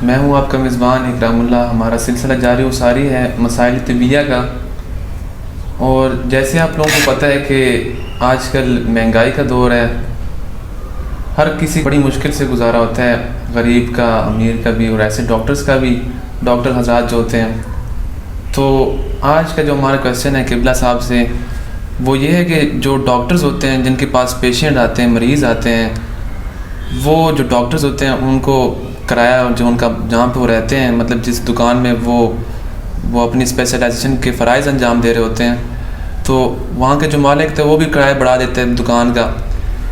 میں ہوں آپ کا میزبان اکرام اللہ. ہمارا سلسلہ جاری و ساری ہے مسائل طبیہ کا. اور جیسے آپ لوگوں کو پتہ ہے کہ آج کل مہنگائی کا دور ہے. ہر کسی بڑی مشکل سے گزارا ہوتا ہے, غریب کا, امیر کا بھی, اور ایسے ڈاکٹرز کا بھی. ڈاکٹر حضرات جو ہوتے ہیں, تو آج کا جو ہمارا کویسچن ہے قبلہ صاحب سے, وہ یہ ہے کہ جو ڈاکٹرز ہوتے ہیں جن کے پاس پیشنٹ آتے ہیں, مریض آتے ہیں, وہ جو ڈاکٹرز ہوتے ہیں ان کو کرایہ جو ان کا جہاں پہ وہ رہتے ہیں, مطلب جس دکان میں وہ اپنی اسپیشلائزیشن کے فرائض انجام دے رہے ہوتے ہیں, تو وہاں کے جو مالک تھے وہ بھی کرایہ بڑھا دیتے ہیں دکان کا.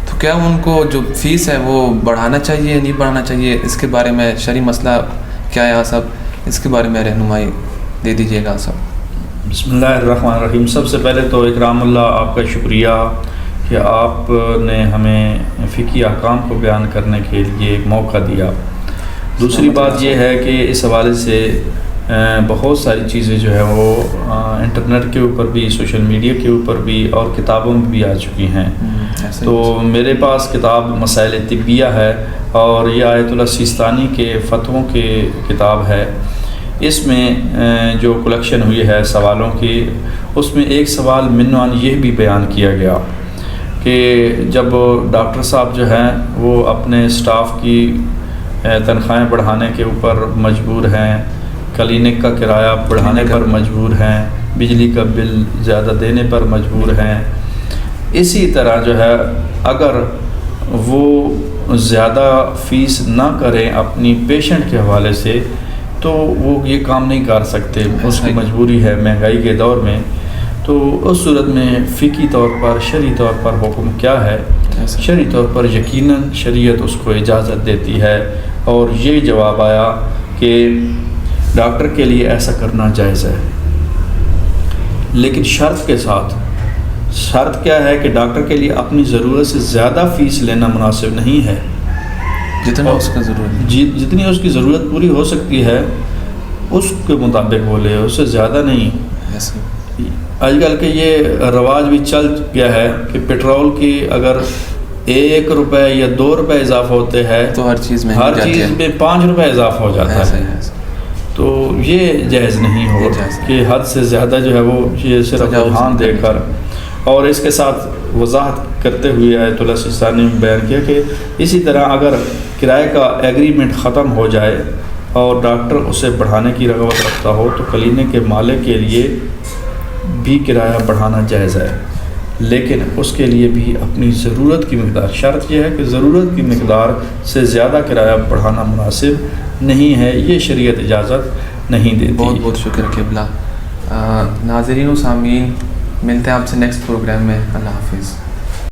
تو کیا ان کو جو فیس ہے وہ بڑھانا چاہیے, نہیں بڑھانا چاہیے؟ اس کے بارے میں شرعی مسئلہ کیا ہے صاحب, اس کے بارے میں رہنمائی دے دیجیے گا صاحب. بسم اللہ الرحمن الرحیم. سب سے پہلے تو اکرام اللہ آپ کا شکریہ کہ آپ نے ہمیں فقہی احکام کو بیان کرنے کے لیے ایک موقع دیا. دوسری بات یہ ہے کہ اس حوالے سے بہت ساری چیزیں جو ہے وہ انٹرنیٹ کے اوپر بھی, سوشل میڈیا کے اوپر بھی اور کتابوں میں بھی آ چکی ہیں. تو میرے پاس کتاب مسائل طبیہ ہے اور یہ آیت اللہ سیستانی کے فتووں کے کتاب ہے. اس میں جو کلیکشن ہوئی ہے سوالوں کی, اس میں ایک سوال منوان یہ بھی بیان کیا گیا کہ جب ڈاکٹر صاحب جو ہیں وہ اپنے سٹاف کی تنخواہیں بڑھانے کے اوپر مجبور ہیں, کلینک کا کرایہ بڑھانے پر مجبور ہیں, بجلی کا بل زیادہ دینے پر مجبور ہیں, اسی طرح جو ہے اگر وہ زیادہ فیس نہ کریں اپنی پیشنٹ کے حوالے سے تو وہ یہ کام نہیں کر سکتے, اس کی مجبوری ہے مہنگائی کے دور میں. تو اس صورت میں فقہی طور پر, شرعی طور پر حکم کیا ہے؟ شرعی طور پر یقیناً شریعت اس کو اجازت دیتی ہے, اور یہ جواب آیا کہ ڈاکٹر کے لیے ایسا کرنا جائز ہے, لیکن شرط کے ساتھ. شرط کیا ہے کہ ڈاکٹر کے لیے اپنی ضرورت سے زیادہ فیس لینا مناسب نہیں ہے. جتنا اس کا ضرورت جتنی اس کی ضرورت پوری ہو سکتی ہے اس کے مطابق وہ لے, اس سے زیادہ نہیں. آج کل کے یہ رواج بھی چل گیا ہے کہ پیٹرول کی اگر 1 روپے یا 2 روپے اضافہ ہوتے ہیں تو ہر چیز میں 5 روپے اضافہ ہو جاتا ہے. تو یہ جائز نہیں ہو کہ حد سے زیادہ جو ہے وہ یہ صرف رجحان دے کر. اور اس کے ساتھ وضاحت کرتے ہوئے آیت اللہ سیستانی نے بیان کیا کہ اسی طرح اگر کرائے کا ایگریمنٹ ختم ہو جائے اور ڈاکٹر اسے بڑھانے کی رغبت رکھتا ہو تو کلینک کے مالک کے لیے بھی کرایہ بڑھانا جائز ہے, لیکن اس کے لیے بھی اپنی ضرورت کی مقدار. شرط یہ ہے کہ ضرورت کی مقدار سے زیادہ کرایہ بڑھانا مناسب نہیں ہے, یہ شریعت اجازت نہیں دیتی. بہت بہت شکر قبلہ. ناظرین و سامعین, ملتے ہیں آپ سے نیکسٹ پروگرام میں. اللہ حافظ.